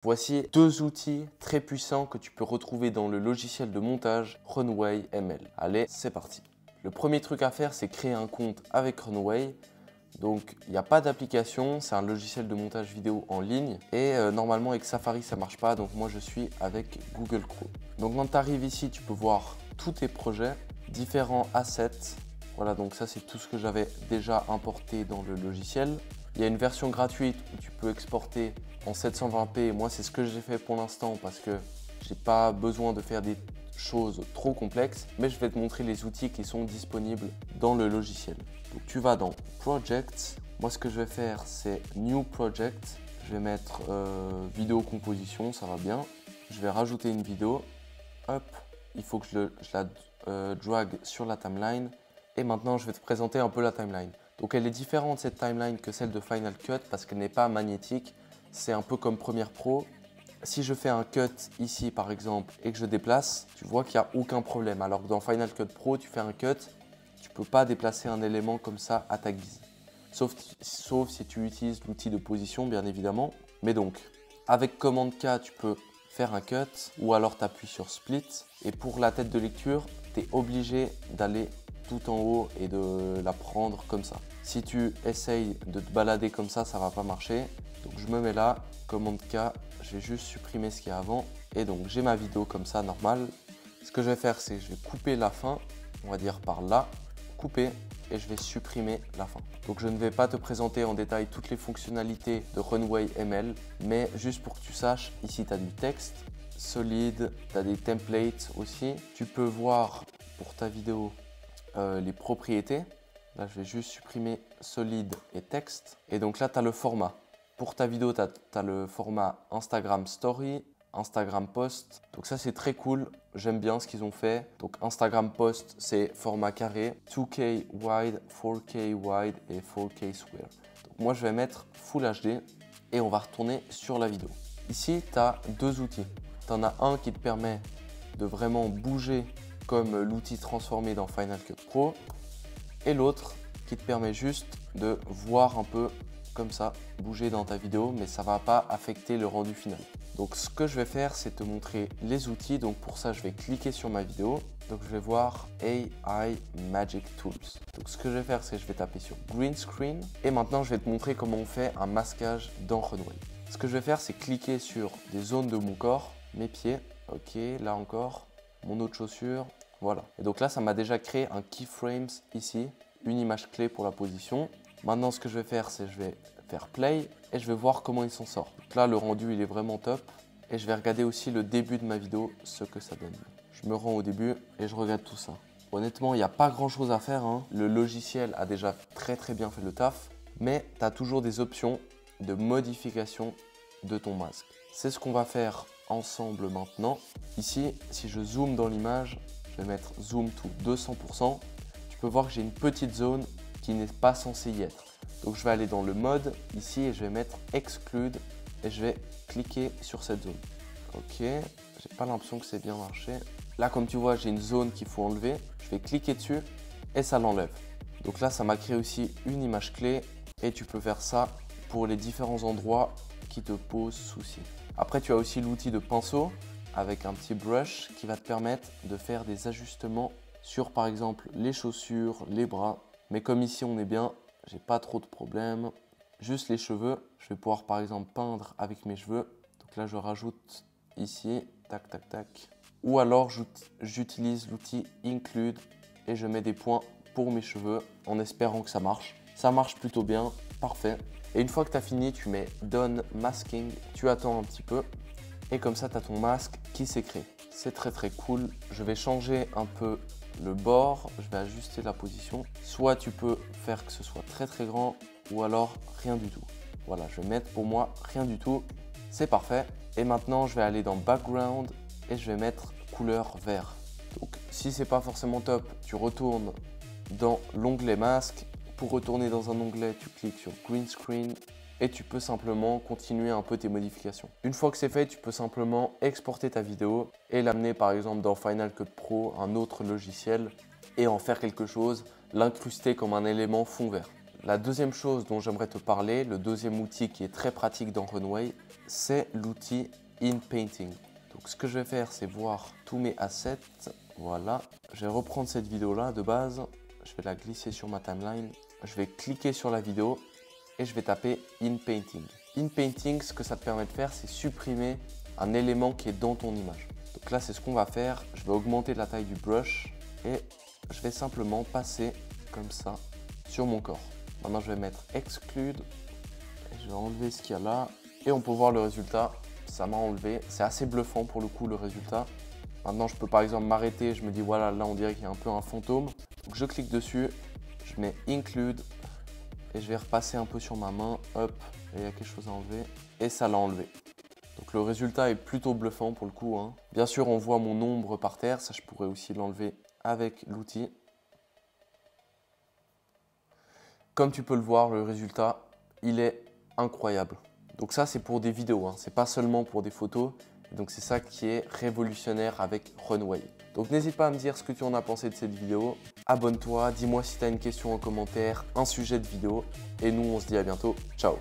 Voici deux outils très puissants que tu peux retrouver dans le logiciel de montage Runway ML. Allez, c'est parti. Le premier truc à faire, c'est créer un compte avec Runway. Donc, il n'y a pas d'application, c'est un logiciel de montage vidéo en ligne. Et normalement, avec Safari, ça ne marche pas. Donc, moi, je suis avec Google Chrome. Donc, quand tu arrives ici, tu peux voir tous tes projets, différents assets. Voilà, donc ça, c'est tout ce que j'avais déjà importé dans le logiciel. Il y a une version gratuite où tu peux exporter en 720p. Moi, c'est ce que j'ai fait pour l'instant parce que j'ai pas besoin de faire des choses trop complexes. Mais je vais te montrer les outils qui sont disponibles dans le logiciel. Donc, tu vas dans Projects. Moi, ce que je vais faire, c'est New Project. Je vais mettre vidéo composition, ça va bien. Je vais rajouter une vidéo. Hop, il faut que je la drag sur la timeline. Et maintenant, je vais te présenter un peu la timeline. Donc elle est différente cette timeline que celle de Final Cut parce qu'elle n'est pas magnétique. C'est un peu comme Premiere Pro. Si je fais un cut ici par exemple et que je déplace, tu vois qu'il n'y a aucun problème. Alors que dans Final Cut Pro, tu fais un cut, tu ne peux pas déplacer un élément comme ça à ta guise. Sauf si tu utilises l'outil de position bien évidemment. Mais donc, avec Command K, tu peux faire un cut ou alors tu appuies sur Split. Et pour la tête de lecture, tu es obligé d'aller tout en haut et de la prendre comme ça. Si tu essayes de te balader comme ça, ça va pas marcher. Donc je me mets là, commande K, je vais juste supprimer ce qu'il y a avant. Et donc j'ai ma vidéo comme ça, normale. Ce que je vais faire, c'est que je vais couper la fin, on va dire par là, couper, et je vais supprimer la fin. Donc je ne vais pas te présenter en détail toutes les fonctionnalités de Runway ML, mais juste pour que tu saches, ici tu as du texte, solide, tu as des templates aussi. Tu peux voir pour ta vidéo les propriétés. Là, je vais juste supprimer solide et texte. Et donc là, tu as le format. Pour ta vidéo, tu as le format Instagram Story, Instagram Post. Donc ça, c'est très cool. J'aime bien ce qu'ils ont fait. Donc Instagram Post, c'est format carré, 2K wide, 4K wide et 4K square. Donc moi, je vais mettre Full HD et on va retourner sur la vidéo. Ici, tu as deux outils. Tu en as un qui te permet de vraiment bouger comme l'outil transformé dans Final Cut Pro et l'autre qui te permet juste de voir un peu comme ça bouger dans ta vidéo, mais ça ne va pas affecter le rendu final. Donc ce que je vais faire, c'est te montrer les outils. Donc pour ça, je vais cliquer sur ma vidéo. Donc je vais voir AI Magic Tools. Donc ce que je vais faire, c'est que je vais taper sur Green Screen et maintenant je vais te montrer comment on fait un masquage dans Runway. Ce que je vais faire, c'est cliquer sur des zones de mon corps, mes pieds, ok, là encore, mon autre chaussure. Voilà. Et donc là, ça m'a déjà créé un keyframes ici, une image clé pour la position. Maintenant, ce que je vais faire, c'est que je vais faire play et je vais voir comment il s'en sort. Donc là, le rendu, il est vraiment top. Et je vais regarder aussi le début de ma vidéo, ce que ça donne. Je me rends au début et je regarde tout ça. Honnêtement, il n'y a pas grand chose à faire, hein. Le logiciel a déjà très bien fait le taf, mais tu as toujours des options de modification de ton masque. C'est ce qu'on va faire ensemble maintenant. Ici, si je zoome dans l'image, je vais mettre zoom to 200%. Tu peux voir que j'ai une petite zone qui n'est pas censée y être. Donc je vais aller dans le mode ici et je vais mettre exclude et je vais cliquer sur cette zone. Ok, j'ai pas l'impression que c'est bien marché. Là, comme tu vois, j'ai une zone qu'il faut enlever. Je vais cliquer dessus et ça l'enlève. Donc là, ça m'a créé aussi une image clé et tu peux faire ça pour les différents endroits qui te posent souci. Après, tu as aussi l'outil de pinceau avec un petit brush qui va te permettre de faire des ajustements sur par exemple les chaussures, les bras. Mais comme ici on est bien, j'ai pas trop de problèmes. Juste les cheveux, je vais pouvoir par exemple peindre avec mes cheveux. Donc là je rajoute ici, tac tac tac. Ou alors j'utilise l'outil Include et je mets des points pour mes cheveux en espérant que ça marche. Ça marche plutôt bien, parfait. Et une fois que tu as fini, tu mets Done Masking, tu attends un petit peu. Et comme ça, tu as ton masque qui s'est créé. C'est très cool. Je vais changer un peu le bord. Je vais ajuster la position. Soit tu peux faire que ce soit très grand ou alors rien du tout. Voilà, je vais mettre pour moi rien du tout. C'est parfait. Et maintenant, je vais aller dans Background et je vais mettre couleur vert. Donc, si c'est pas forcément top, tu retournes dans l'onglet masque. Pour retourner dans un onglet, tu cliques sur Green Screen. Et tu peux simplement continuer un peu tes modifications. Une fois que c'est fait, tu peux simplement exporter ta vidéo et l'amener par exemple dans Final Cut Pro, un autre logiciel, et en faire quelque chose, l'incruster comme un élément fond vert. La deuxième chose dont j'aimerais te parler, le deuxième outil qui est très pratique dans Runway, c'est l'outil InPainting. Donc ce que je vais faire, c'est voir tous mes assets. Voilà, je vais reprendre cette vidéo-là de base, je vais la glisser sur ma timeline. Je vais cliquer sur la vidéo et je vais taper InPainting. InPainting, ce que ça te permet de faire, c'est supprimer un élément qui est dans ton image. Donc là, c'est ce qu'on va faire. Je vais augmenter la taille du brush et je vais simplement passer comme ça sur mon corps. Maintenant, je vais mettre Exclude et je vais enlever ce qu'il y a là et on peut voir le résultat. Ça m'a enlevé. C'est assez bluffant pour le coup, le résultat. Maintenant, je peux par exemple m'arrêter. Je me dis, voilà, là, on dirait qu'il y a un peu un fantôme. Donc, je clique dessus, je mets Include et je vais repasser un peu sur ma main. Hop, et il y a quelque chose à enlever et ça l'a enlevé. Donc, le résultat est plutôt bluffant pour le coup, hein. Bien sûr, on voit mon ombre par terre. Ça, je pourrais aussi l'enlever avec l'outil. Comme tu peux le voir, le résultat, il est incroyable. Donc ça, c'est pour des vidéos, hein. C'est pas seulement pour des photos. Donc c'est ça qui est révolutionnaire avec Runway. Donc n'hésite pas à me dire ce que tu en as pensé de cette vidéo. Abonne-toi, dis-moi si tu as une question en commentaire, un sujet de vidéo. Et nous, on se dit à bientôt. Ciao!